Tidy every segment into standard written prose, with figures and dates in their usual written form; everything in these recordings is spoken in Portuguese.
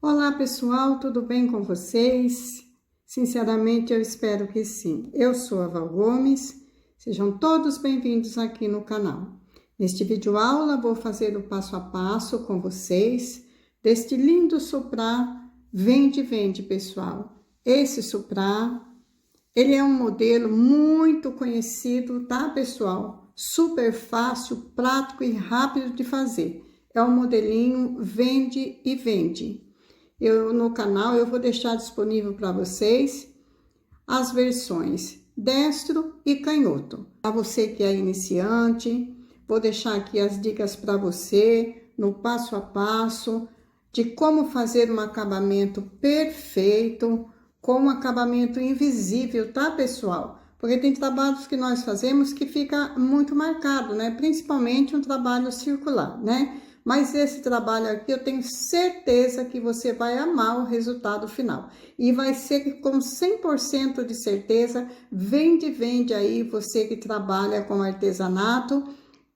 Olá pessoal, tudo bem com vocês? Sinceramente, eu espero que sim. Eu sou a Val Gomes, sejam todos bem-vindos aqui no canal. Neste vídeo aula, vou fazer o passo a passo com vocês deste lindo suprá Vende, pessoal. Esse suprá, ele é um modelo muito conhecido, tá, pessoal? Super fácil, prático e rápido de fazer. É o modelinho Vende. No canal eu vou deixar disponível para vocês as versões destro e canhoto. Para você que é iniciante, vou deixar aqui as dicas para você no passo a passo de como fazer um acabamento perfeito com um acabamento invisível, tá, pessoal? Porque tem trabalhos que nós fazemos que fica muito marcado, né? Principalmente um trabalho circular, né? Mas esse trabalho aqui, eu tenho certeza que você vai amar o resultado final. E vai ser com 100% de certeza, vende aí, você que trabalha com artesanato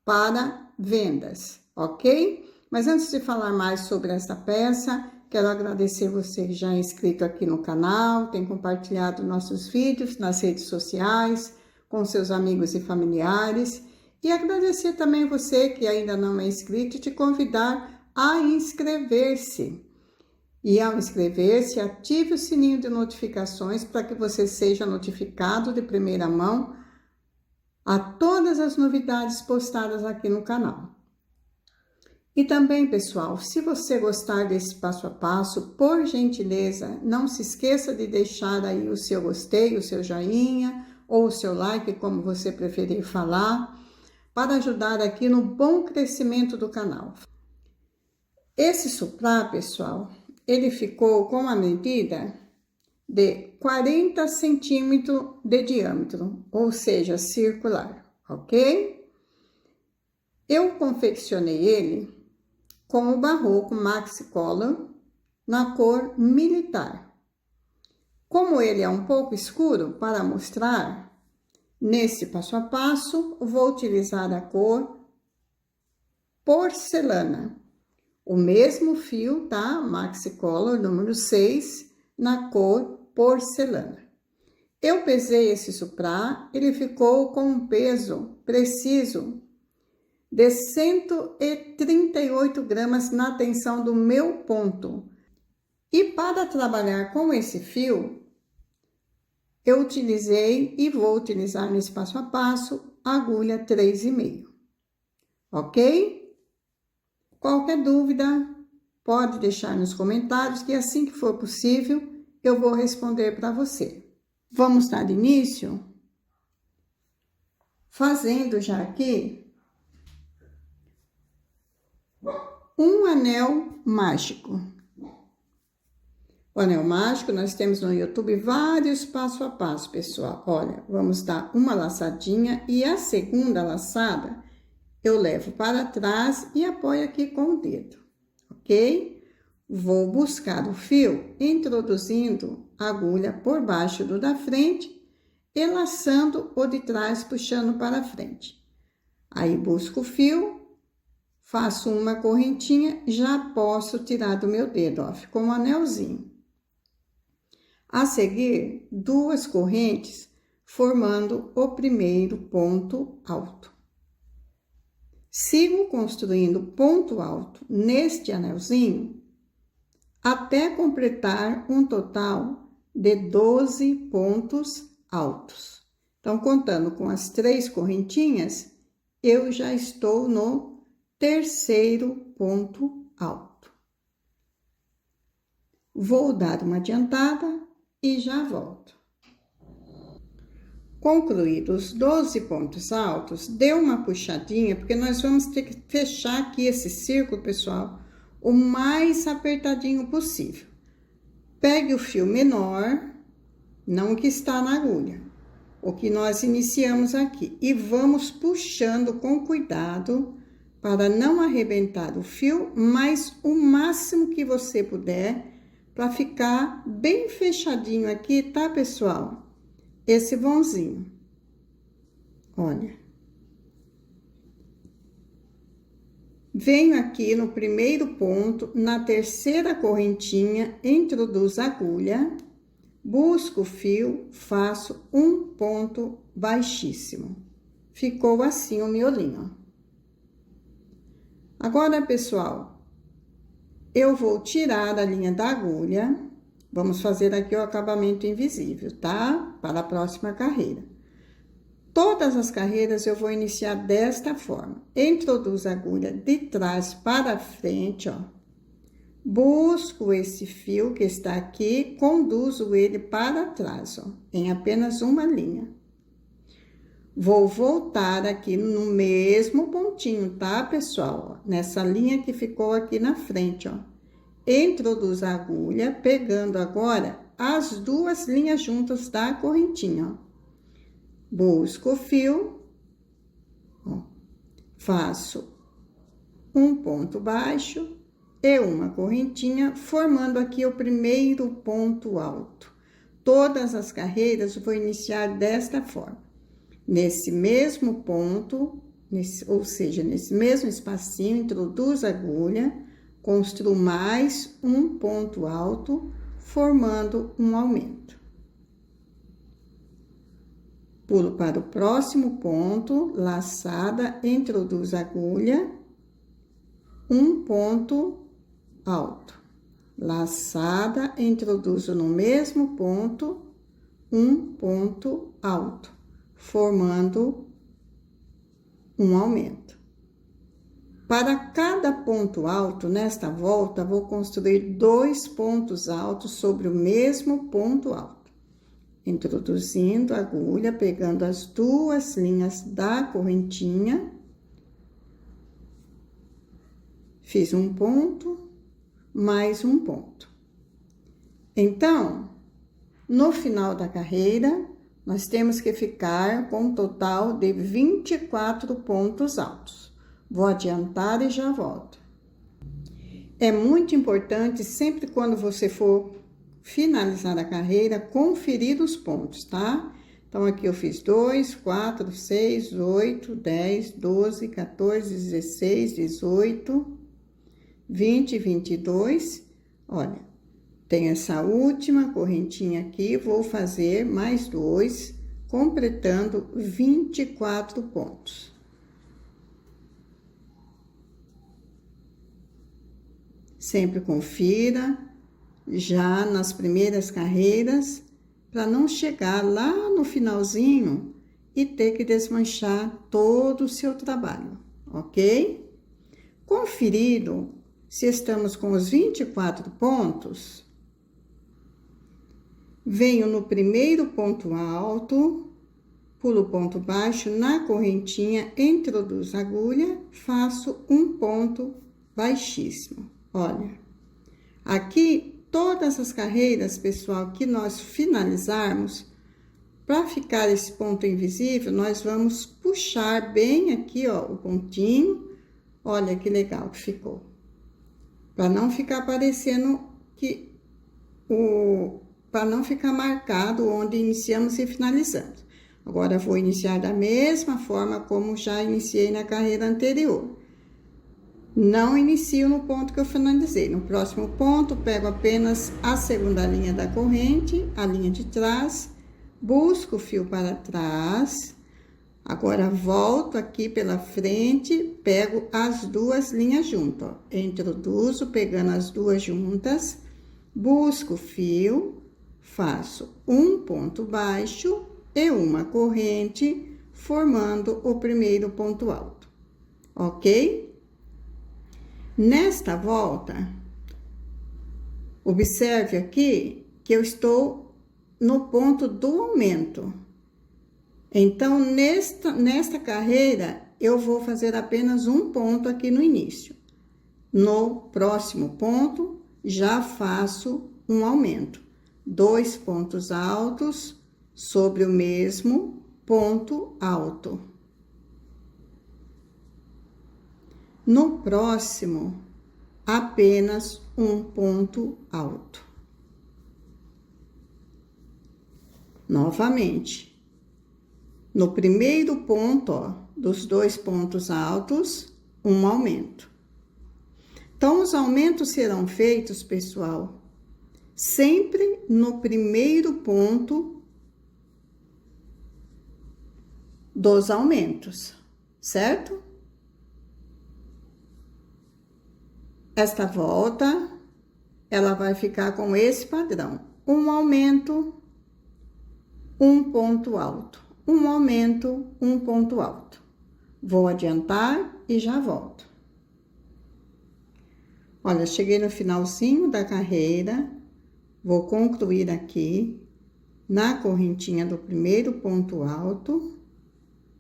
para vendas, ok? Mas antes de falar mais sobre essa peça, quero agradecer você que já é inscrito aqui no canal, tem compartilhado nossos vídeos nas redes sociais, com seus amigos e familiares. E agradecer também você que ainda não é inscrito e te convidar a inscrever-se. E ao inscrever-se, ative o sininho de notificações para que você seja notificado de primeira mão a todas as novidades postadas aqui no canal. E também, pessoal, se você gostar desse passo a passo, por gentileza, não se esqueça de deixar aí o seu gostei, o seu joinha ou o seu like, como você preferir falar, para ajudar aqui no bom crescimento do canal. Esse suprá, pessoal, ele ficou com a medida de 40 centímetros de diâmetro, ou seja, circular, ok? Eu confeccionei ele com o Barroco Maxi Color na cor militar. Como ele é um pouco escuro, para mostrar, nesse passo a passo, vou utilizar a cor porcelana. O mesmo fio, tá? Maxi Color número 6, na cor porcelana. Eu pesei esse suprá, ele ficou com um peso preciso de 138 gramas na tensão do meu ponto. E para trabalhar com esse fio, eu utilizei e vou utilizar nesse passo a passo a agulha 3,5, ok? Qualquer dúvida, pode deixar nos comentários que assim que for possível, eu vou responder para você. Vamos dar início fazendo já aqui um anel mágico. O anel mágico, nós temos no YouTube vários passo a passo, pessoal. Olha, vamos dar uma laçadinha e a segunda laçada eu levo para trás e apoio aqui com o dedo, ok? Vou buscar o fio, introduzindo a agulha por baixo do da frente e laçando o de trás, puxando para frente. Aí, busco o fio, faço uma correntinha, já posso tirar do meu dedo, ó, ficou um anelzinho. A seguir, duas correntes, formando o primeiro ponto alto. Sigo construindo ponto alto neste anelzinho até completar um total de 12 pontos altos. Então, contando com as 3 correntinhas, eu já estou no terceiro ponto alto. Vou dar uma adiantada e já volto. Concluídos os 12 pontos altos, dê uma puxadinha, porque nós vamos ter que fechar aqui esse círculo, pessoal, o mais apertadinho possível. Pegue o fio menor, não o que está na agulha, o que nós iniciamos aqui, e vamos puxando com cuidado para não arrebentar o fio, mas o máximo que você puder, para ficar bem fechadinho aqui, tá, pessoal? Esse vãozinho, olha. Venho aqui no primeiro ponto, na terceira correntinha, introduzo a agulha, busco o fio, faço um ponto baixíssimo. Ficou assim o miolinho, ó. Agora, pessoal, eu vou tirar a linha da agulha. Vamos fazer aqui o acabamento invisível, tá? Para a próxima carreira. Todas as carreiras eu vou iniciar desta forma. Introduzo a agulha de trás para frente, ó. Busco esse fio que está aqui, conduzo ele para trás, ó, em apenas uma linha. Vou voltar aqui no mesmo pontinho, tá, pessoal? Ó, nessa linha que ficou aqui na frente, ó. Introduzo a agulha, pegando agora as duas linhas juntas da correntinha, ó. Busco o fio, ó, faço um ponto baixo e uma correntinha, formando aqui o primeiro ponto alto. Todas as carreiras eu vou iniciar desta forma. Nesse mesmo ponto, ou seja, nesse mesmo espacinho, introduzo a agulha, construo mais um ponto alto, formando um aumento. Pulo para o próximo ponto, laçada, introduzo a agulha, um ponto alto. Laçada, introduzo no mesmo ponto, um ponto alto, formando um aumento. Para cada ponto alto, nesta volta, vou construir 2 pontos altos sobre o mesmo ponto alto. Introduzindo a agulha, pegando as duas linhas da correntinha. Fiz um ponto, mais um ponto. Então, no final da carreira, nós temos que ficar com um total de 24 pontos altos. Vou adiantar e já volto. É muito importante, sempre quando você for finalizar a carreira, conferir os pontos, tá? Então, aqui eu fiz 2, 4, 6, 8, 10, 12, 14, 16, 18, 20, 22. Olha, tem essa última correntinha aqui, vou fazer mais 2, completando 24 pontos. Sempre confira já nas primeiras carreiras, para não chegar lá no finalzinho e ter que desmanchar todo o seu trabalho, ok? Conferido, se estamos com os 24 pontos, venho no primeiro ponto alto, pulo o ponto baixo, na correntinha, introduzo a agulha, faço um ponto baixíssimo. Olha, aqui todas as carreiras, pessoal, que nós finalizarmos, para ficar esse ponto invisível, nós vamos puxar bem aqui, ó, o pontinho. Olha que legal que ficou. Para não ficar parecendo que para não ficar marcado onde iniciamos e finalizamos. Agora, vou iniciar da mesma forma como já iniciei na carreira anterior. Não inicio no ponto que eu finalizei. No próximo ponto, pego apenas a segunda linha da corrente, a linha de trás, busco o fio para trás. Agora, volto aqui pela frente, pego as duas linhas juntas, ó. Introduzo, pegando as duas juntas, busco o fio, faço um ponto baixo e uma corrente, formando o primeiro ponto alto, ok? Nesta volta, observe aqui que eu estou no ponto do aumento. Então, nesta carreira, eu vou fazer apenas um ponto aqui no início. No próximo ponto, já faço um aumento. 2 pontos altos sobre o mesmo ponto alto. No próximo, apenas um ponto alto. Novamente, no primeiro ponto, ó, dos 2 pontos altos, um aumento. Então, os aumentos serão feitos, pessoal, sempre no primeiro ponto dos aumentos, certo? Esta volta, ela vai ficar com esse padrão. Um aumento, um ponto alto. Um aumento, um ponto alto. Vou adiantar e já volto. Olha, cheguei no finalzinho da carreira. Vou concluir aqui na correntinha do primeiro ponto alto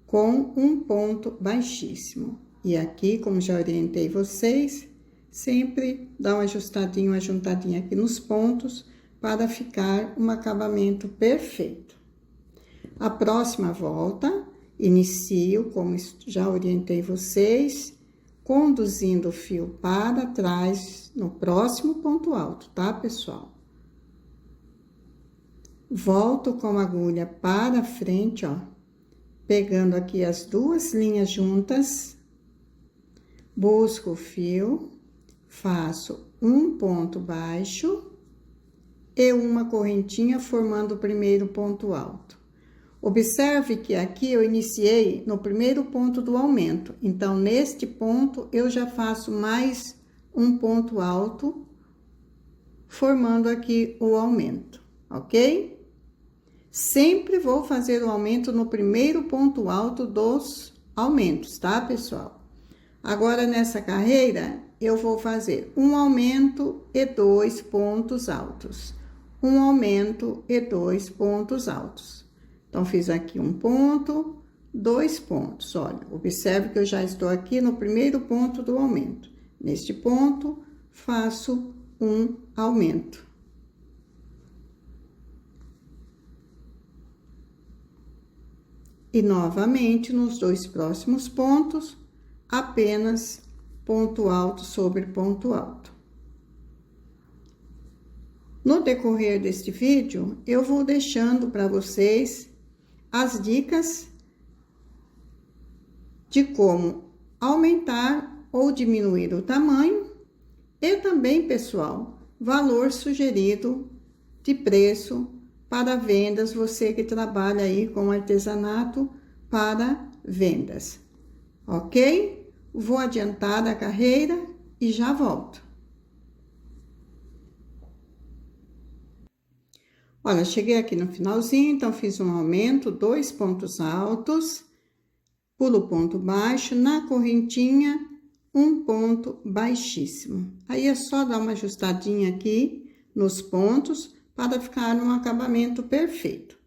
com um ponto baixíssimo. E aqui, como já orientei vocês, sempre dá uma ajustadinha, uma juntadinha aqui nos pontos para ficar um acabamento perfeito. A próxima volta, inicio, como já orientei vocês, conduzindo o fio para trás no próximo ponto alto, tá, pessoal? Volto com a agulha para frente, ó, pegando aqui as duas linhas juntas, busco o fio, faço um ponto baixo e uma correntinha formando o primeiro ponto alto. Observe que aqui eu iniciei no primeiro ponto do aumento, então, neste ponto, eu já faço mais um ponto alto, formando aqui o aumento, ok? Sempre vou fazer o aumento no primeiro ponto alto dos aumentos, tá, pessoal? Agora, nessa carreira, eu vou fazer um aumento e 2 pontos altos. Um aumento e 2 pontos altos. Então, fiz aqui um ponto, 2 pontos. Olha, observe que eu já estou aqui no primeiro ponto do aumento. Neste ponto, faço um aumento. E, novamente, nos dois próximos pontos, apenas ponto alto sobre ponto alto. No decorrer deste vídeo, eu vou deixando para vocês as dicas de como aumentar ou diminuir o tamanho e também, pessoal, valor sugerido de preço para vendas, você que trabalha aí com artesanato para vendas, ok? Vou adiantar a carreira e já volto. Olha, cheguei aqui no finalzinho, então fiz um aumento, 2 pontos altos, pulo ponto baixo, na correntinha, um ponto baixíssimo. Aí é só dar uma ajustadinha aqui nos pontos para ficar um acabamento perfeito.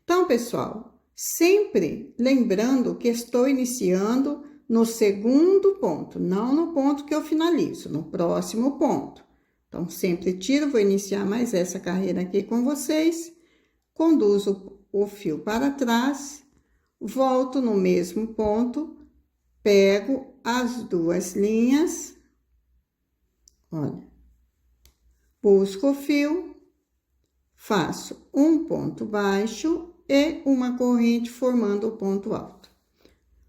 Então, pessoal, sempre lembrando que estou iniciando no segundo ponto, não no ponto que eu finalizo, no próximo ponto. Então, sempre tiro, vou iniciar mais essa carreira aqui com vocês, conduzo o fio para trás, volto no mesmo ponto, pego as duas linhas, olha, busco o fio, faço um ponto baixo e uma corrente formando o ponto alto.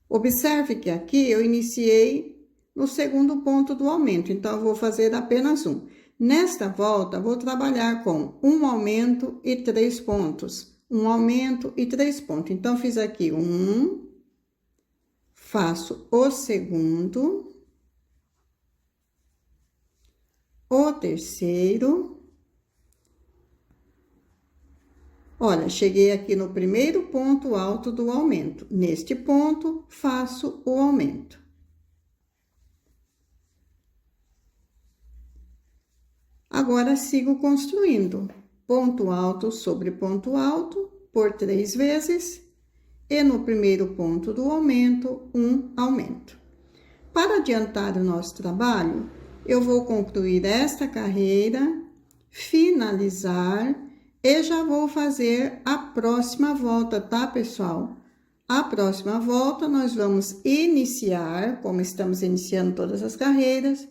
Observe que aqui eu iniciei no segundo ponto do aumento, então, eu vou fazer apenas um. Nesta volta, vou trabalhar com um aumento e 3 pontos. Um aumento e 3 pontos. Então, fiz aqui um, faço o segundo, o terceiro. Olha, cheguei aqui no primeiro ponto alto do aumento. Neste ponto, faço o aumento. Agora, sigo construindo ponto alto sobre ponto alto por 3 vezes e no primeiro ponto do aumento, um aumento. Para adiantar o nosso trabalho, eu vou concluir esta carreira, finalizar e já vou fazer a próxima volta, tá, pessoal? A próxima volta, nós vamos iniciar, como estamos iniciando todas as carreiras,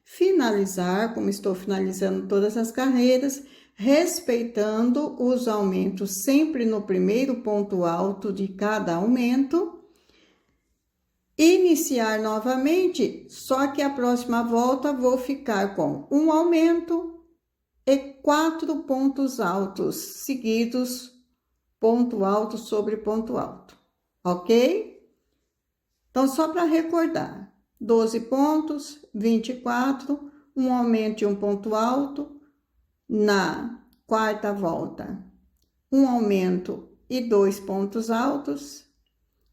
finalizar, como estou finalizando todas as carreiras, respeitando os aumentos sempre no primeiro ponto alto de cada aumento. iniciar novamente, só que a próxima volta vou ficar com um aumento e 4 pontos altos seguidos, ponto alto sobre ponto alto, ok? Então, só para recordar, 12 pontos, 24, um aumento e um ponto alto, na quarta volta, um aumento e 2 pontos altos,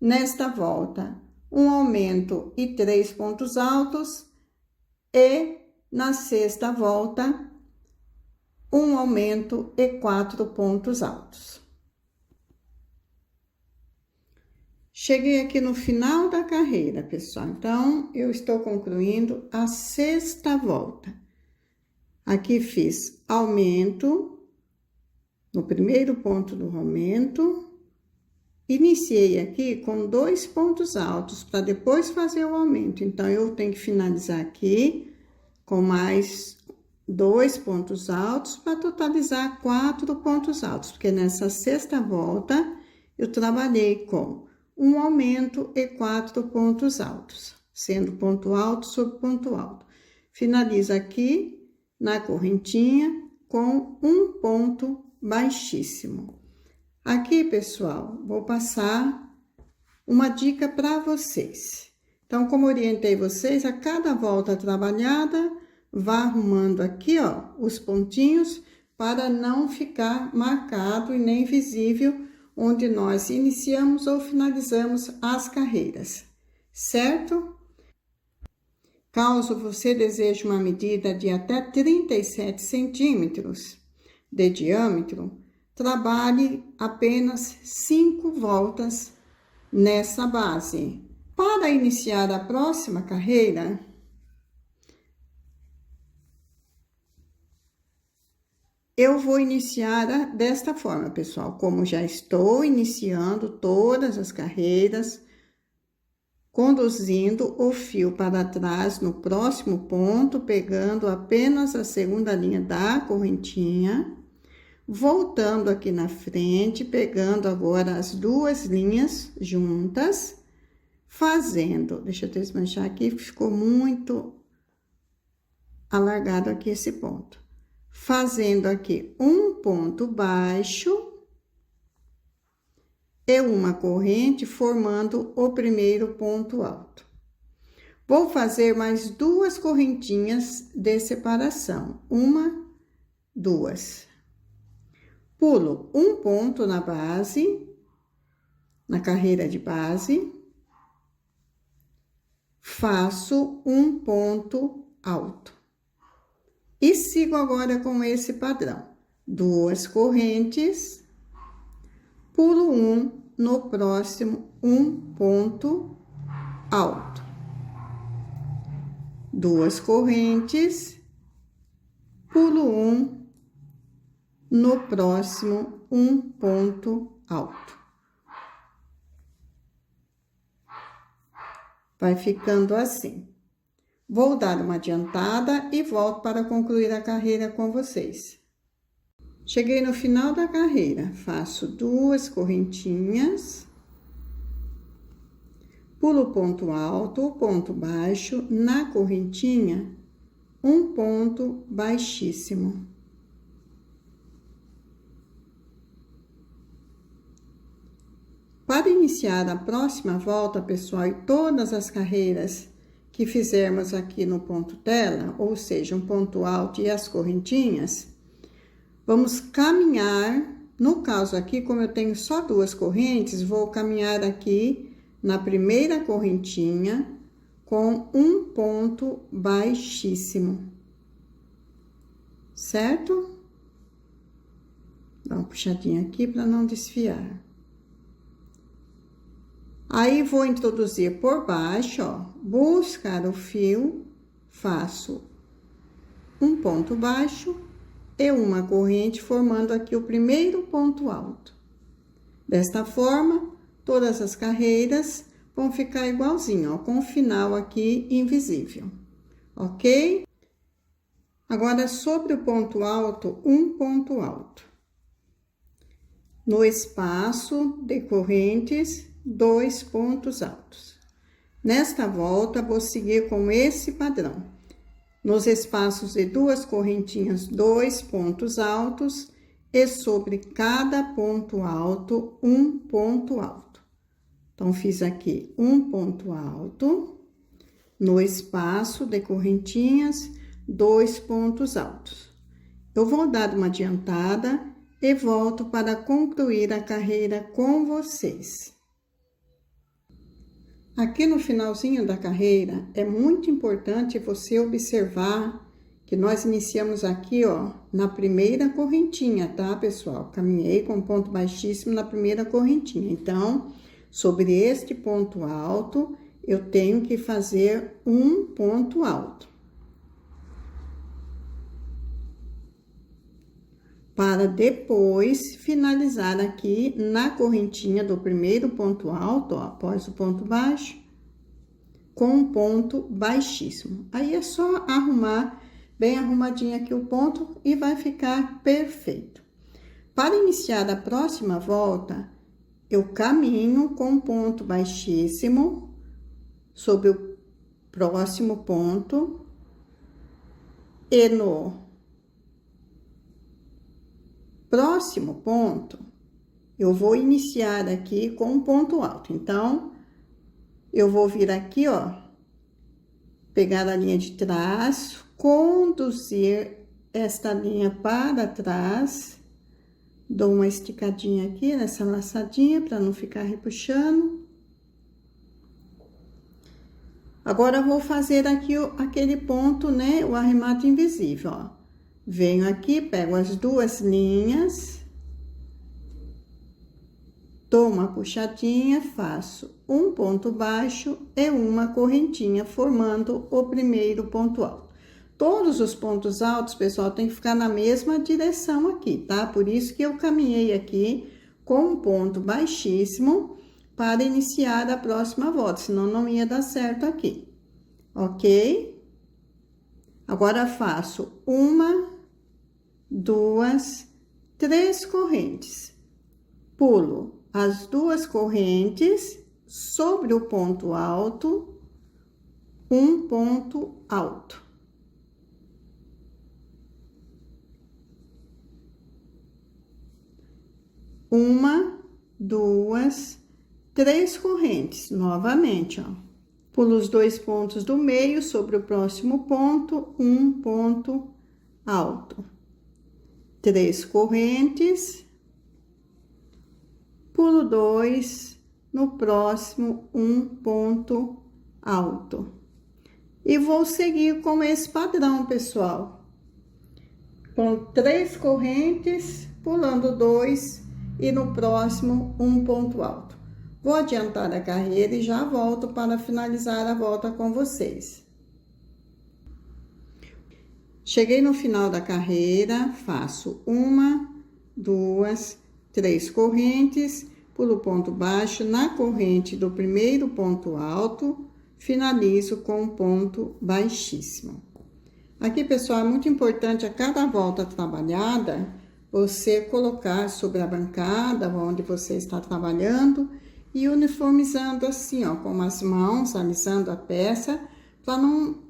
nesta volta, um aumento e 3 pontos altos, e na sexta volta, um aumento e 4 pontos altos. Cheguei aqui no final da carreira, pessoal. Então, eu estou concluindo a sexta volta. Aqui fiz aumento no primeiro ponto do aumento. Iniciei aqui com 2 pontos altos para depois fazer o aumento. Então, eu tenho que finalizar aqui com mais 2 pontos altos para totalizar 4 pontos altos, porque nessa sexta volta eu trabalhei com um aumento e 4 pontos altos, sendo ponto alto sobre ponto alto. Finaliza aqui na correntinha com um ponto baixíssimo. Aqui, pessoal, vou passar uma dica para vocês. Então, como orientei vocês, a cada volta trabalhada, vá arrumando aqui, ó, os pontinhos para não ficar marcado e nem visível onde nós iniciamos ou finalizamos as carreiras, certo? Caso você deseje uma medida de até 37 centímetros de diâmetro, trabalhe apenas 5 voltas nessa base. Para iniciar a próxima carreira, eu vou iniciar desta forma, pessoal, como já estou iniciando todas as carreiras, conduzindo o fio para trás no próximo ponto, pegando apenas a segunda linha da correntinha, voltando aqui na frente, pegando agora as 2 linhas juntas, fazendo, deixa eu desmanchar aqui, ficou muito alargado aqui esse ponto. Fazendo aqui um ponto baixo e uma corrente, formando o primeiro ponto alto. Vou fazer mais 2 correntinhas de separação, 1, 2. Pulo um ponto na base, na carreira de base, faço um ponto alto. E sigo agora com esse padrão. 2 correntes, pulo um no próximo, um ponto alto. 2 correntes, pulo um no próximo, um ponto alto. Vai ficando assim. Vou dar uma adiantada e volto para concluir a carreira com vocês. Cheguei no final da carreira, faço 2 correntinhas, pulo o ponto alto, o ponto baixo, na correntinha, um ponto baixíssimo. Para iniciar a próxima volta, pessoal, e todas as carreiras que fizermos aqui no ponto tela, ou seja, um ponto alto e as correntinhas, vamos caminhar, no caso aqui, como eu tenho só 2 correntes, vou caminhar aqui na primeira correntinha com um ponto baixíssimo, certo? Dá uma puxadinha aqui para não desfiar. Aí, vou introduzir por baixo, ó, buscar o fio, faço um ponto baixo e uma corrente, formando aqui o primeiro ponto alto. Desta forma, todas as carreiras vão ficar igualzinho, ó, com o final aqui invisível, ok? Agora, sobre o ponto alto, um ponto alto. No espaço de correntes, 2 pontos altos. Nesta volta, vou seguir com esse padrão. Nos espaços de 2 correntinhas, 2 pontos altos e sobre cada ponto alto, 1 ponto alto. Então, fiz aqui 1 ponto alto, no espaço de correntinhas, 2 pontos altos. Eu vou dar uma adiantada e volto para concluir a carreira com vocês. Aqui no finalzinho da carreira, é muito importante você observar que nós iniciamos aqui, ó, na primeira correntinha, tá, pessoal? Caminhei com ponto baixíssimo na primeira correntinha. Então, sobre este ponto alto, eu tenho que fazer 1 ponto alto. Para depois finalizar aqui na correntinha do primeiro ponto alto, ó, após o ponto baixo, com um ponto baixíssimo. Aí é só arrumar bem arrumadinho aqui o ponto e vai ficar perfeito. Para iniciar a próxima volta, eu caminho com ponto baixíssimo sobre o próximo ponto e no próximo ponto, eu vou iniciar aqui com um ponto alto. Então, eu vou vir aqui, ó, pegar a linha de trás, conduzir esta linha para trás, dou uma esticadinha aqui nessa laçadinha para não ficar repuxando. Agora, eu vou fazer aqui aquele ponto, né, o arremate invisível, ó. Venho aqui, pego as 2 linhas, dou uma puxadinha, faço um ponto baixo e uma correntinha, formando o primeiro ponto alto. Todos os pontos altos, pessoal, tem que ficar na mesma direção aqui, tá? Por isso que eu caminhei aqui com um ponto baixíssimo para iniciar a próxima volta, senão não ia dar certo aqui, ok? Agora, faço 1, 2, 3 correntes. Pulo as 2 correntes sobre o ponto alto, 1 ponto alto. Uma, 2, 3 correntes, novamente, ó. Pulo os 2 pontos do meio sobre o próximo ponto, 1 ponto alto. 3 correntes, pulo 2, no próximo 1 ponto alto. E vou seguir com esse padrão, pessoal. Com 3 correntes, pulando 2 e no próximo 1 ponto alto. Vou adiantar a carreira e já volto para finalizar a volta com vocês. Cheguei no final da carreira, faço 1, 2, 3 correntes, pulo ponto baixo na corrente do primeiro ponto alto, finalizo com um ponto baixíssimo. Aqui, pessoal, é muito importante a cada volta trabalhada, você colocar sobre a bancada onde você está trabalhando e uniformizando assim, ó, com as mãos, alisando a peça, para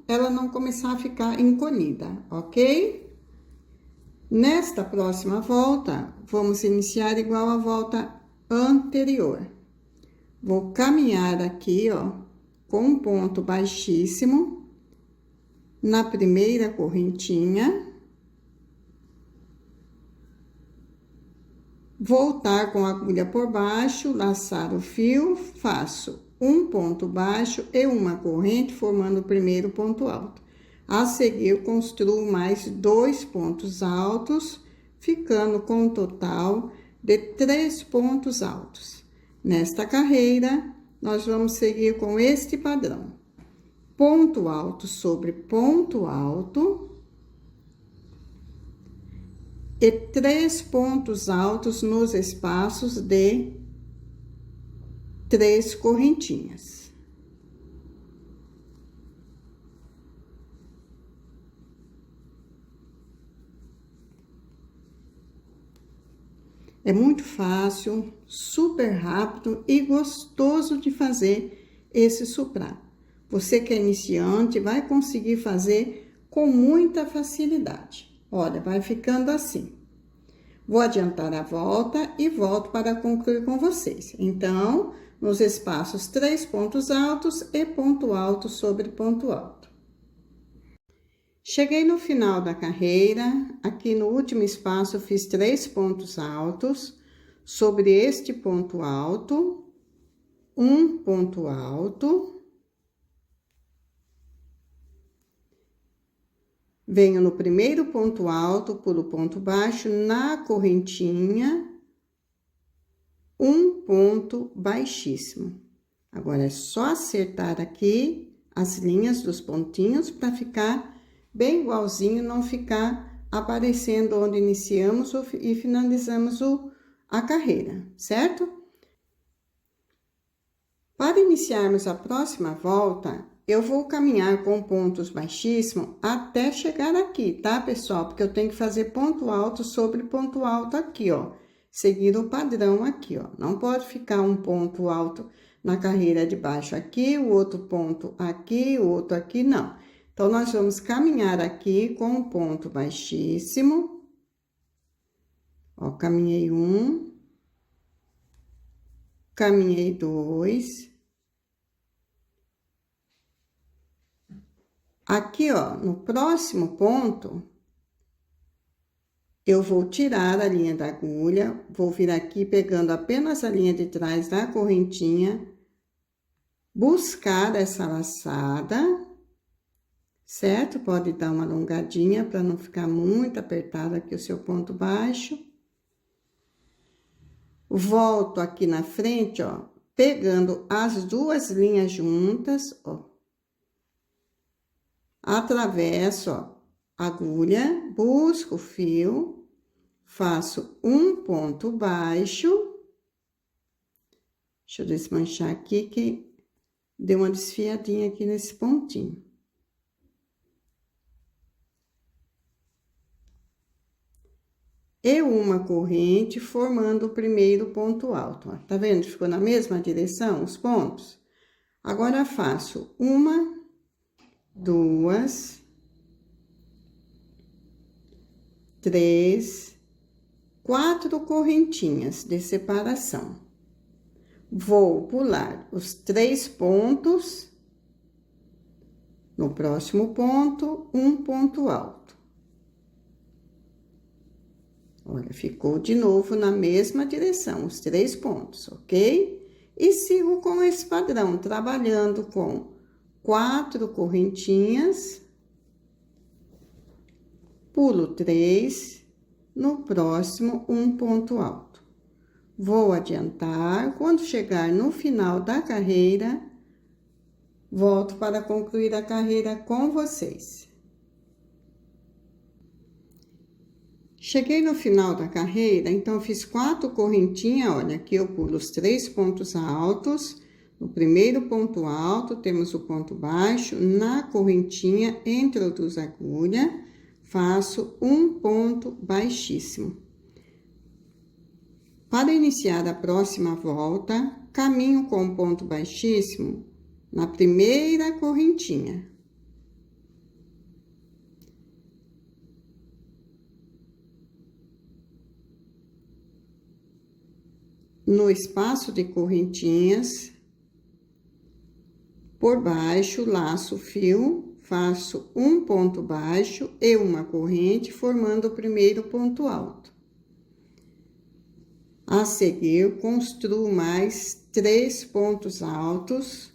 ela não começar a ficar encolhida, ok? Nesta próxima volta, vamos iniciar igual a volta anterior. Vou caminhar aqui, ó, com um ponto baixíssimo na primeira correntinha. Voltar com a agulha por baixo, laçar o fio, faço um ponto baixo e uma corrente, formando o primeiro ponto alto. A seguir, construo mais 2 pontos altos, ficando com um total de 3 pontos altos. Nesta carreira, nós vamos seguir com este padrão. Ponto alto sobre ponto alto. E 3 pontos altos nos espaços de 3 correntinhas. É muito fácil, super rápido e gostoso de fazer esse suprá. Você que é iniciante vai conseguir fazer com muita facilidade. Olha, vai ficando assim. Vou adiantar a volta e volto para concluir com vocês. Então, nos espaços 3 pontos altos e ponto alto sobre ponto alto. Cheguei no final da carreira, aqui no último espaço fiz 3 pontos altos, sobre este ponto alto, um ponto alto. Venho no primeiro ponto alto, pulo ponto baixo, na correntinha, um ponto baixíssimo. Agora, é só acertar aqui as linhas dos pontinhos para ficar bem igualzinho, não ficar aparecendo onde iniciamos e finalizamos a carreira, certo? Para iniciarmos a próxima volta, eu vou caminhar com pontos baixíssimos até chegar aqui, tá, pessoal? Porque eu tenho que fazer ponto alto sobre ponto alto aqui, ó. Seguir o padrão aqui, ó. Não pode ficar um ponto alto na carreira de baixo aqui, o outro ponto aqui, o outro aqui, não. Então, nós vamos caminhar aqui com um ponto baixíssimo. Ó, caminhei um. Caminhei 2. Aqui, ó, no próximo ponto, eu vou tirar a linha da agulha, vou vir aqui pegando apenas a linha de trás da correntinha, buscar essa laçada, certo? Pode dar uma alongadinha para não ficar muito apertado aqui o seu ponto baixo. Volto aqui na frente, ó, pegando as duas linhas juntas, ó. Atravesso, ó, a agulha, busco o fio, faço um ponto baixo. Deixa eu desmanchar aqui que deu uma desfiadinha aqui nesse pontinho. E uma corrente formando o primeiro ponto alto, ó. Tá vendo? Ficou na mesma direção os pontos? Agora, faço uma, 2, 3, 4 correntinhas de separação. Vou pular os 3 pontos. No próximo ponto, um ponto alto. Olha, ficou de novo na mesma direção, os 3 pontos, ok? E sigo com esse padrão, trabalhando com 4 correntinhas, pulo 3, no próximo um ponto alto. Vou adiantar, quando chegar no final da carreira, volto para concluir a carreira com vocês. Cheguei no final da carreira, então fiz 4 correntinhas, olha, aqui eu pulo os 3 pontos altos. No primeiro ponto alto, temos o ponto baixo, na correntinha, introduzo a agulha, faço um ponto baixíssimo. Para iniciar a próxima volta, caminho com o ponto baixíssimo na primeira correntinha. No espaço de correntinhas, por baixo, laço o fio, faço um ponto baixo e uma corrente, formando o primeiro ponto alto. A seguir, construo mais 3 pontos altos,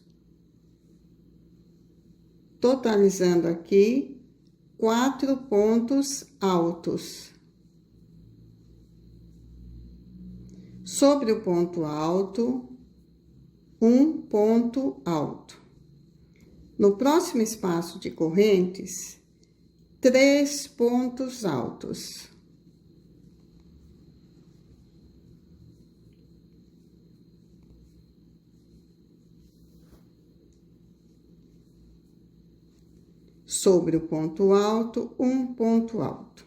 totalizando aqui 4 pontos altos. Sobre o ponto alto, um ponto alto. No próximo espaço de correntes, 3 pontos altos. Sobre o ponto alto, um ponto alto.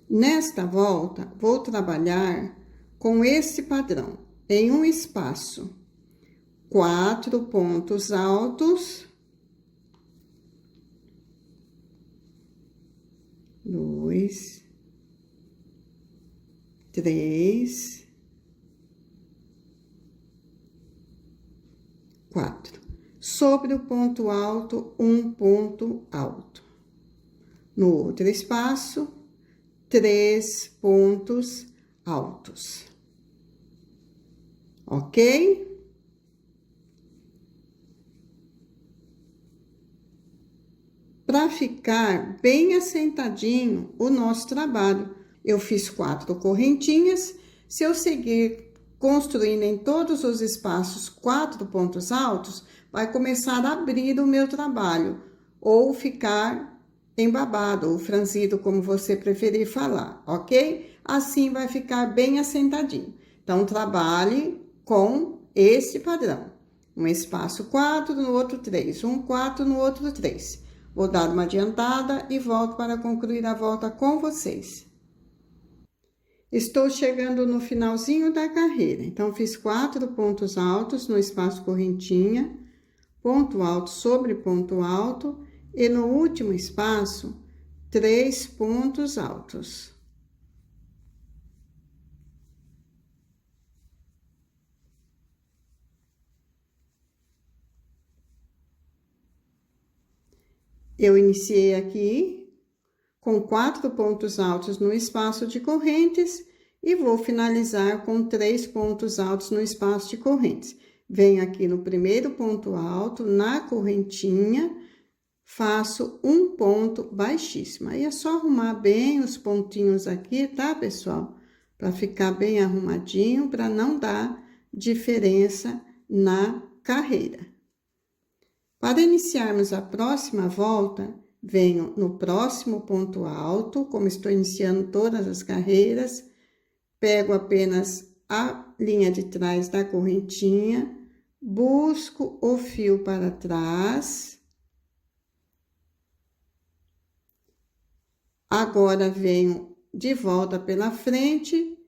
Nesta volta, vou trabalhar com esse padrão, em um espaço. 4 pontos altos, 2, 3, 4. Sobre o ponto alto, um ponto alto. No outro espaço, 3 pontos altos. Ok? Para ficar bem assentadinho o nosso trabalho, eu fiz 4 correntinhas. Se eu seguir construindo em todos os espaços 4 pontos altos, vai começar a abrir o meu trabalho, ou ficar embabado, ou franzido, como você preferir falar, ok? Assim vai ficar bem assentadinho. Então, trabalhe com esse padrão. Um espaço 4, no outro 3, um 4, no outro 3. Vou dar uma adiantada e volto para concluir a volta com vocês. Estou chegando no finalzinho da carreira, então fiz 4 pontos altos no espaço correntinha, ponto alto sobre ponto alto, e no último espaço, 3 pontos altos. Eu iniciei aqui com 4 pontos altos no espaço de correntes e vou finalizar com 3 pontos altos no espaço de correntes. Venho aqui no primeiro ponto alto, na correntinha, faço um ponto baixíssimo. Aí é só arrumar bem os pontinhos aqui, tá, pessoal? Para ficar bem arrumadinho, para não dar diferença na carreira. Para iniciarmos a próxima volta, venho no próximo ponto alto, como estou iniciando todas as carreiras, pego apenas a linha de trás da correntinha, busco o fio para trás. Agora, venho de volta pela frente,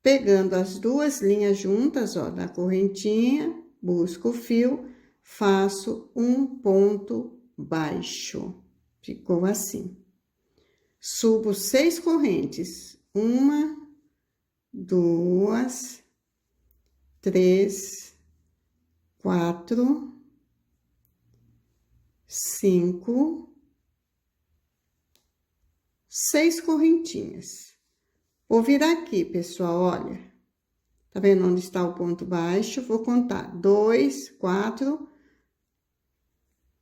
pegando as duas linhas juntas, ó, da correntinha, busco o fio, faço um ponto baixo. Ficou assim. Subo 6 correntes. 1, 2, 3, 4, 5, 6 correntinhas. Vou virar aqui, pessoal, olha. Tá vendo onde está o ponto baixo? Vou contar 2, 4.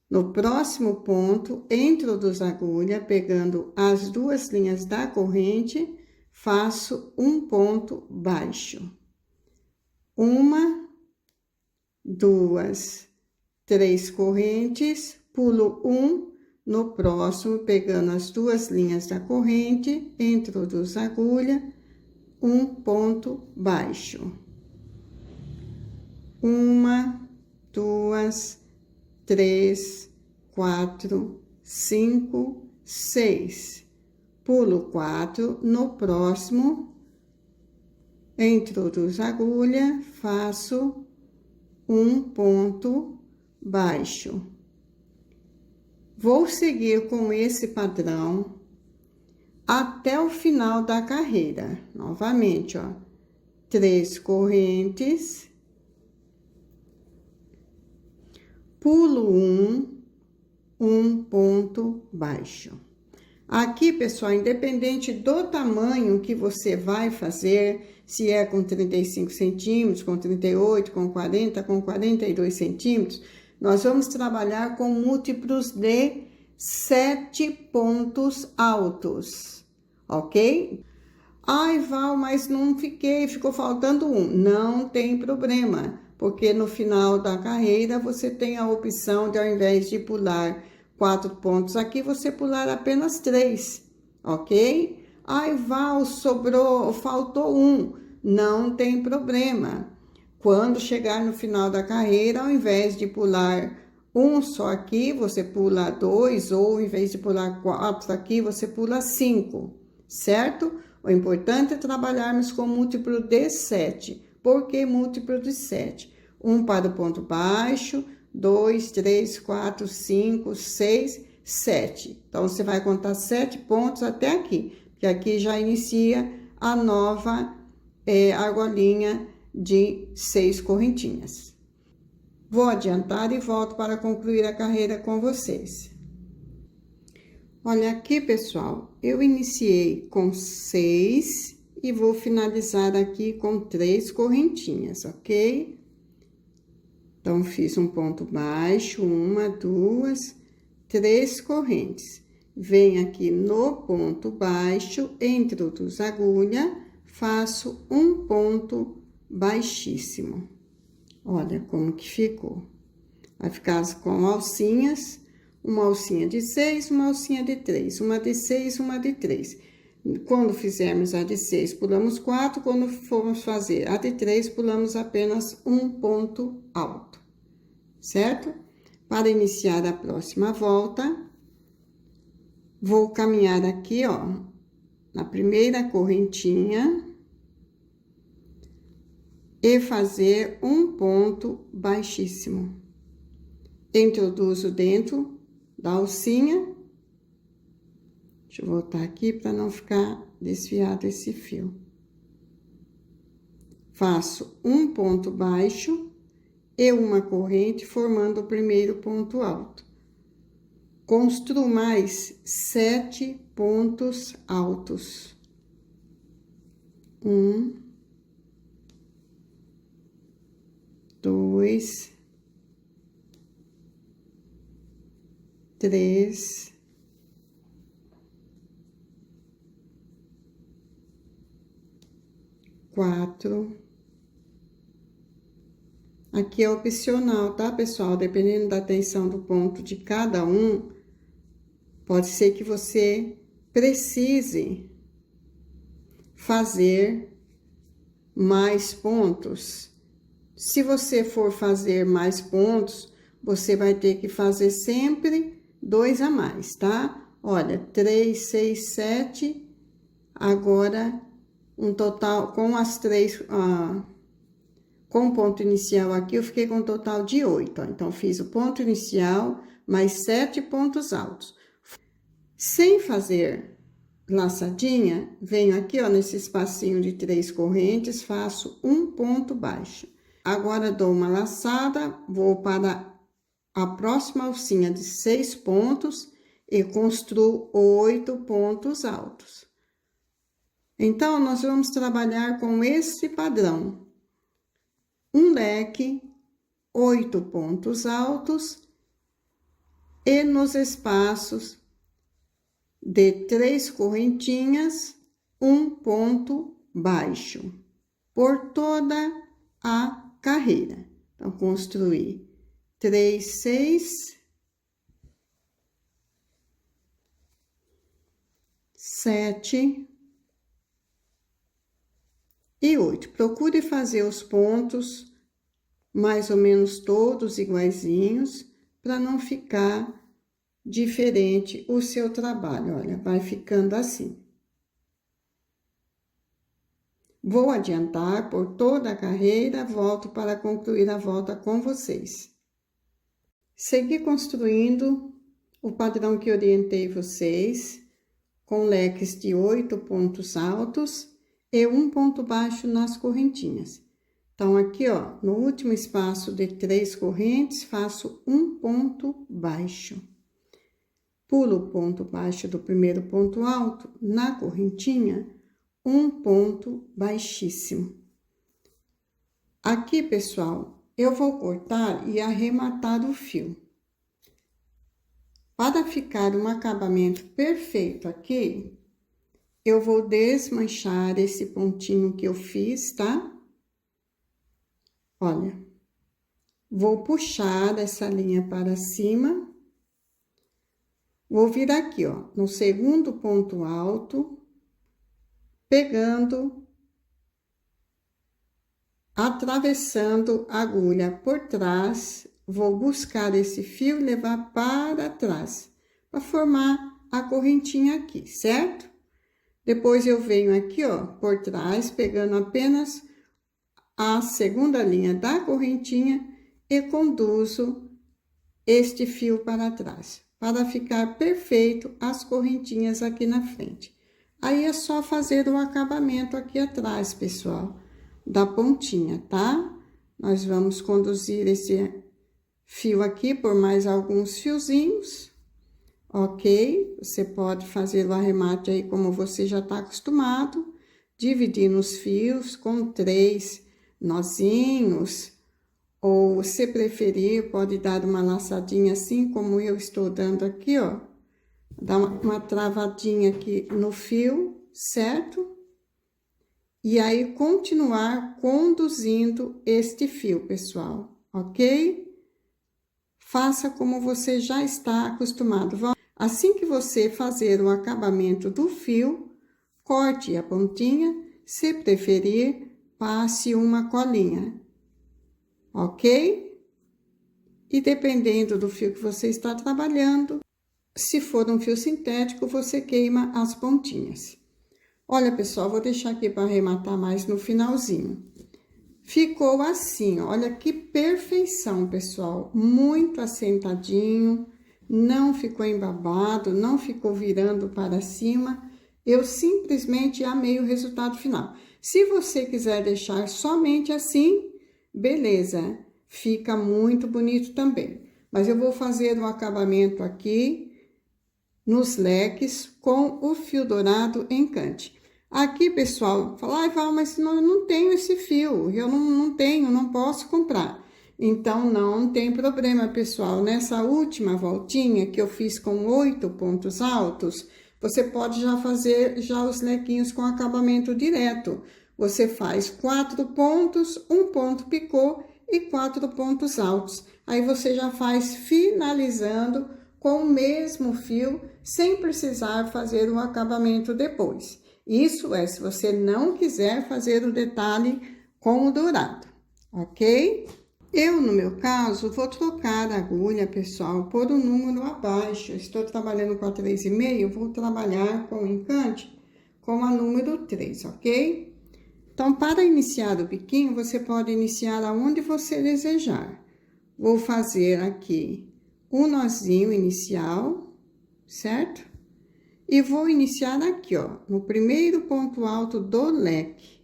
No próximo ponto, introduz a agulha, pegando as duas linhas da corrente, faço um ponto baixo. 1, 2, 3 correntes, pulo 1, no próximo, pegando as duas linhas da corrente, introduz a agulha, um ponto baixo. 1, 2, 3, 4, 5, 6. Pulo 4, no próximo, introduzo a agulha, faço um ponto baixo. Vou seguir com esse padrão até o final da carreira. Novamente, ó, 3 correntes. Pulo 1 ponto baixo. Aqui, pessoal, independente do tamanho que você vai fazer, se é com 35 centímetros, com 38, com 40, com 42 centímetros, nós vamos trabalhar com múltiplos de 7 pontos altos, ok? Ai, Val, mas não ficou faltando um. Não tem problema, porque no final da carreira você tem a opção de, ao invés de pular 4 pontos aqui, você pular apenas 3, ok? Ai, Val, faltou um. Não tem problema. Quando chegar no final da carreira, ao invés de pular um só aqui, você pula 2, ou ao invés de pular 4 aqui, você pula 5, certo? O importante é trabalharmos com múltiplo de 7. Por que múltiplo de 7? Um para o ponto baixo, 2, 3, 4, 5, 6, 7. Então, você vai contar 7 pontos até aqui, que aqui já inicia a nova argolinha de 6 correntinhas. Vou adiantar e volto para concluir a carreira com vocês. Olha aqui, pessoal, eu iniciei com 6 e vou finalizar aqui com 3 correntinhas, ok? Então, fiz um ponto baixo, 1, 2, 3 correntes. Venho aqui no ponto baixo, introduzo a agulha, faço um ponto baixíssimo. Olha como que ficou. Vai ficar com alcinhas, uma alcinha de 6, uma alcinha de 3, uma de 6, uma de 3. Quando fizermos a de 6, pulamos 4, quando formos fazer a de 3, pulamos apenas um ponto alto, certo? Para iniciar a próxima volta, vou caminhar aqui, ó, na primeira correntinha e fazer um ponto baixíssimo. Introduzo dentro da alcinha. Deixa eu voltar aqui para não ficar desviado esse fio. Faço um ponto baixo e uma corrente, formando o primeiro ponto alto. Construo mais 7 pontos altos. 1, 2, 3, 4. Aqui é opcional, tá, pessoal? Dependendo da tensão do ponto de cada um, pode ser que você precise fazer mais pontos. Se você for fazer mais pontos, você vai ter que fazer sempre 2 a mais, tá? Olha, 3, 6, 7, agora um total, com as 3, com o ponto inicial aqui, eu fiquei com um total de 8, ó. Então, fiz o ponto inicial, mais 7 pontos altos. Sem fazer laçadinha, venho aqui, ó, nesse espacinho de 3 correntes, faço um ponto baixo. Agora, dou uma laçada, vou para a próxima alcinha de 6 pontos e construo 8 pontos altos. Então, nós vamos trabalhar com esse padrão. Um leque, 8 pontos altos e nos espaços de 3 correntinhas, um ponto baixo, por toda a carreira. Então, construir 3, 6, 7 e 8. Procure fazer os pontos mais ou menos todos iguaizinhos, para não ficar diferente o seu trabalho. Olha, vai ficando assim. Vou adiantar por toda a carreira, volto para concluir a volta com vocês. Segui construindo o padrão que orientei vocês, com leques de 8 pontos altos e um ponto baixo nas correntinhas. Então, aqui, ó, no último espaço de 3 correntes, faço um ponto baixo. Pulo o ponto baixo do primeiro ponto alto, na correntinha, um ponto baixíssimo. Aqui, pessoal, eu vou cortar e arrematar o fio. Para ficar um acabamento perfeito aqui, eu vou desmanchar esse pontinho que eu fiz, tá? Olha, vou puxar essa linha para cima. Vou vir aqui, ó, no segundo ponto alto, pegando, atravessando a agulha por trás, vou buscar esse fio e levar para trás, para formar a correntinha aqui, certo? Depois, eu venho aqui, ó, por trás, pegando apenas a segunda linha da correntinha e conduzo este fio para trás, para ficar perfeito as correntinhas aqui na frente. Aí é só fazer o acabamento aqui atrás, pessoal, da pontinha, tá? Nós vamos conduzir esse fio aqui por mais alguns fiozinhos, ok? Você pode fazer o arremate aí como você já tá acostumado, dividir nos fios com 3 nozinhos, ou se preferir, pode dar uma laçadinha assim, como eu estou dando aqui, ó. Dá uma travadinha aqui no fio, certo? E aí, continuar conduzindo este fio, pessoal, ok? Faça como você já está acostumado. Assim que você fazer o acabamento do fio, corte a pontinha, se preferir, passe uma colinha, ok? E dependendo do fio que você está trabalhando, se for um fio sintético, você queima as pontinhas. Olha, pessoal, vou deixar aqui para arrematar mais no finalzinho. Ficou assim, olha que perfeição, pessoal. Muito assentadinho, não ficou embabado, não ficou virando para cima. Eu simplesmente amei o resultado final. Se você quiser deixar somente assim, beleza, fica muito bonito também. Mas eu vou fazer um acabamento aqui nos leques com o fio dourado encante. Aqui, pessoal, fala, ai, Val, mas eu não tenho esse fio, eu não tenho, não posso comprar. Então, não tem problema, pessoal. Nessa última voltinha que eu fiz com 8 pontos altos, você pode já fazer já os lequinhos com acabamento direto. Você faz 4 pontos, 1 ponto picô e 4 pontos altos. Aí, você já faz finalizando com o mesmo fio, sem precisar fazer o acabamento depois. Isso é se você não quiser fazer o detalhe com o dourado, ok? Eu, no meu caso, vou trocar a agulha, pessoal, por um número abaixo. Estou trabalhando com a 3,5, vou trabalhar com o encante com a número 3, ok? Então, para iniciar o biquinho, você pode iniciar aonde você desejar. Vou fazer aqui um nozinho inicial, certo? E vou iniciar aqui, ó, no primeiro ponto alto do leque.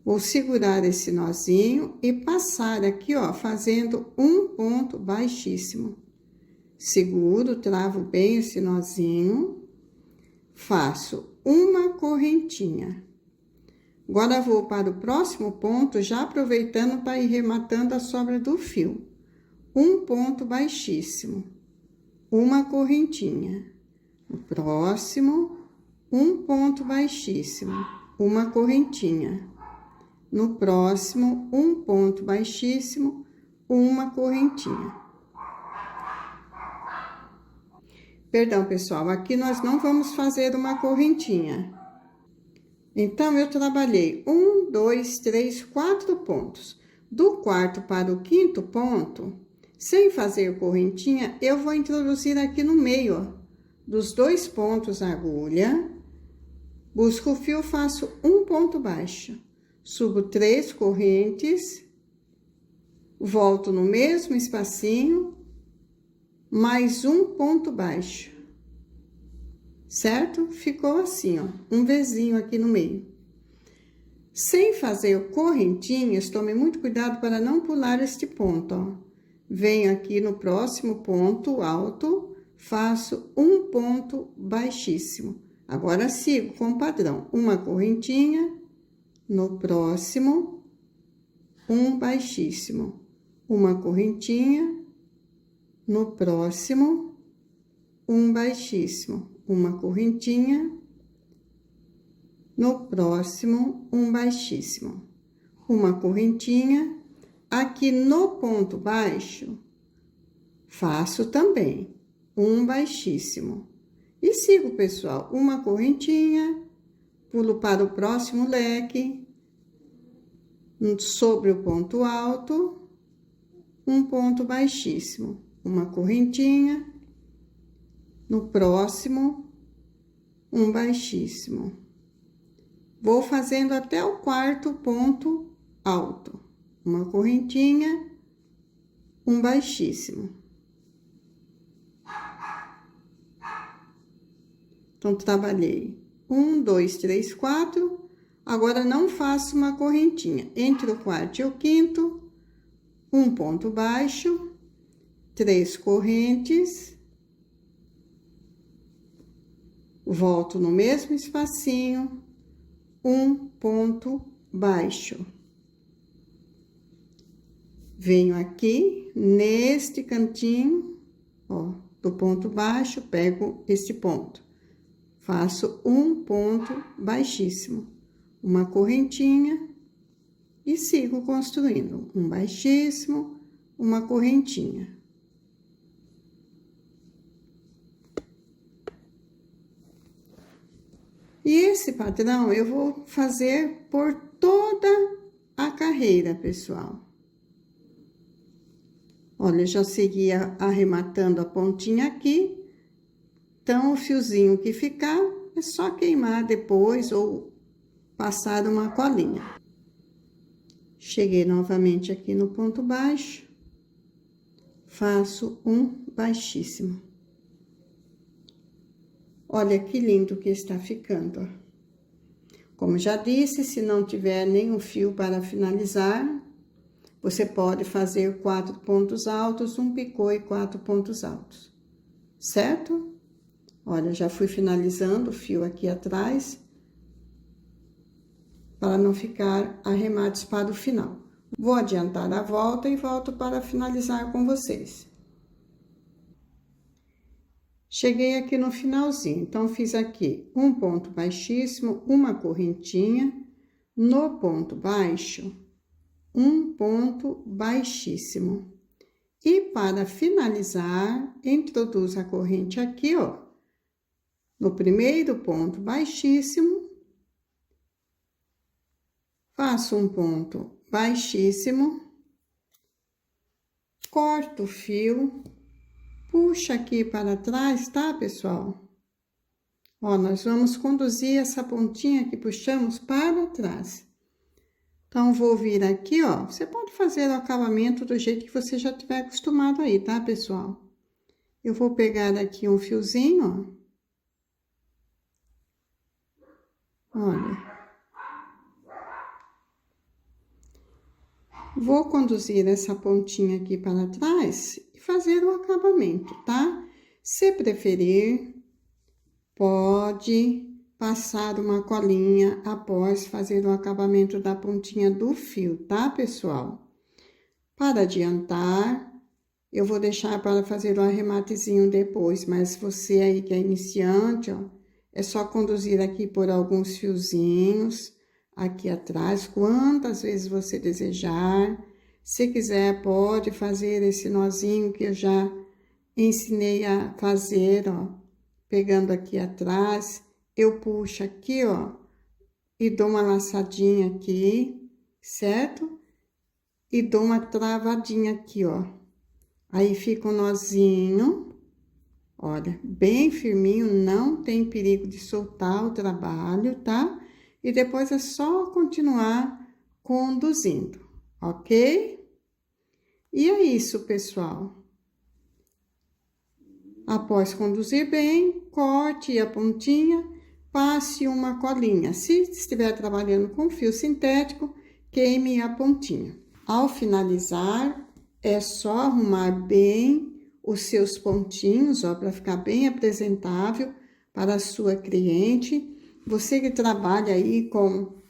Vou segurar esse nozinho e passar aqui, ó, fazendo um ponto baixíssimo. Seguro, travo bem esse nozinho, faço uma correntinha. Agora, vou para o próximo ponto, já aproveitando para ir rematando a sobra do fio. Um ponto baixíssimo, uma correntinha. No próximo, um ponto baixíssimo, uma correntinha. No próximo, um ponto baixíssimo, uma correntinha. Perdão, pessoal, aqui nós não vamos fazer uma correntinha. Então, eu trabalhei 1, 2, 3, 4 pontos. Do quarto para o quinto ponto, sem fazer correntinha, eu vou introduzir aqui no meio, ó, dos 2 pontos a agulha. Busco o fio, faço um ponto baixo. Subo 3 correntes, volto no mesmo espacinho, mais um ponto baixo, certo? Ficou assim, ó, um Vzinho aqui no meio. Sem fazer correntinhas, tome muito cuidado para não pular este ponto, ó. Venho aqui no próximo ponto alto, faço um ponto baixíssimo. Agora, sigo com o padrão, uma correntinha. No próximo, um baixíssimo, uma correntinha. No próximo, um baixíssimo, uma correntinha. No próximo, um baixíssimo, uma correntinha. Aqui no ponto baixo, faço também um baixíssimo. E sigo, pessoal, uma correntinha. Pulo para o próximo leque, sobre o ponto alto, um ponto baixíssimo, uma correntinha. No próximo, um baixíssimo. Vou fazendo até o quarto ponto alto. Uma correntinha, um baixíssimo. Então, trabalhei 1, 2, 3, 4. Agora, não faço uma correntinha. Entre o quarto e o quinto, um ponto baixo, 3 correntes. Volto no mesmo espacinho, um ponto baixo. Venho aqui, neste cantinho, ó, do ponto baixo, pego este ponto. Faço um ponto baixíssimo, uma correntinha e sigo construindo. Um baixíssimo, uma correntinha. E esse padrão eu vou fazer por toda a carreira, pessoal. Olha, eu já segui arrematando a pontinha aqui. Então, o fiozinho que ficar, é só queimar depois ou passar uma colinha. Cheguei novamente aqui no ponto baixo. Faço um baixíssimo. Olha que lindo que está ficando, ó. Como já disse, se não tiver nenhum fio para finalizar, você pode fazer 4 pontos altos, um picô e 4 pontos altos, certo? Olha, já fui finalizando o fio aqui atrás, para não ficar arremates para o final. Vou adiantar a volta e volto para finalizar com vocês. Cheguei aqui no finalzinho, então, fiz aqui um ponto baixíssimo, uma correntinha, no ponto baixo, um ponto baixíssimo. E para finalizar, introduzo a corrente aqui, ó, no primeiro ponto baixíssimo, faço um ponto baixíssimo, corto o fio, puxa aqui para trás, tá, pessoal? Ó, nós vamos conduzir essa pontinha que puxamos para trás. Então, vou vir aqui, ó, você pode fazer o acabamento do jeito que você já tiver acostumado aí, tá, pessoal? Eu vou pegar aqui um fiozinho, ó. Olha. Vou conduzir essa pontinha aqui para trás e fazer o acabamento, tá? Se preferir, pode passar uma colinha após fazer o acabamento da pontinha do fio, tá, pessoal? Para adiantar, eu vou deixar para fazer o arrematezinho depois, mas você aí que é iniciante, ó, é só conduzir aqui por alguns fiozinhos aqui atrás, quantas vezes você desejar. Se quiser, pode fazer esse nozinho que eu já ensinei a fazer, ó. Pegando aqui atrás, eu puxo aqui, ó, e dou uma laçadinha aqui, certo? E dou uma travadinha aqui, ó. Aí fica um nozinho, olha, bem firminho, não tem perigo de soltar o trabalho, tá? E depois é só continuar conduzindo, ok? E é isso, pessoal. Após conduzir bem, corte a pontinha, passe uma colinha. Se estiver trabalhando com fio sintético, queime a pontinha. Ao finalizar, é só arrumar bem os seus pontinhos, ó, para ficar bem apresentável para a sua cliente. Você que trabalha aí com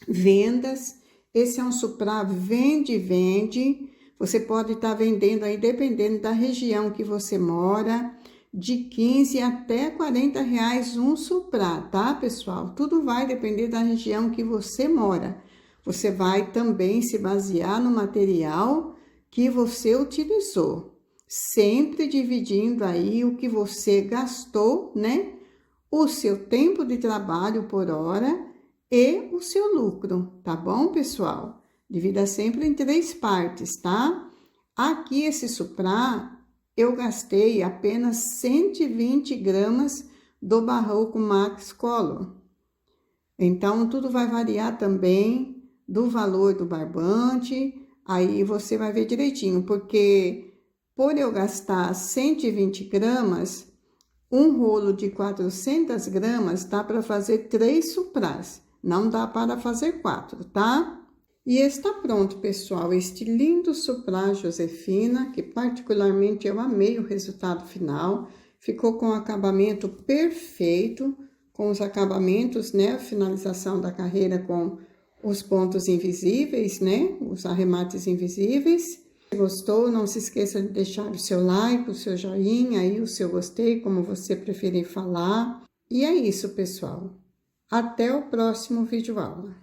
vendas, esse é um suprá vende. Você pode estar vendendo aí, dependendo da região que você mora, de 15 até 40 reais um suprá, tá, pessoal? Tudo vai depender da região que você mora. Você vai também se basear no material que você utilizou, sempre dividindo aí o que você gastou, né? O seu tempo de trabalho por hora e o seu lucro, tá bom, pessoal? Divida sempre em 3 partes, tá? Aqui, esse suprá, eu gastei apenas 120 gramas do Barroco Max Color. Então, tudo vai variar também do valor do barbante, aí você vai ver direitinho, porque por eu gastar 120 gramas, um rolo de 400 gramas dá para fazer 3 suprás, não dá para fazer 4, tá? E está pronto, pessoal, este lindo suprá Josefina, que particularmente eu amei o resultado final. Ficou com o acabamento perfeito, com os acabamentos, né? A finalização da carreira com os pontos invisíveis, né? Os arremates invisíveis. Se gostou, não se esqueça de deixar o seu like, o seu joinha aí, o seu gostei, como você preferir falar. E é isso, pessoal. Até o próximo vídeo aula.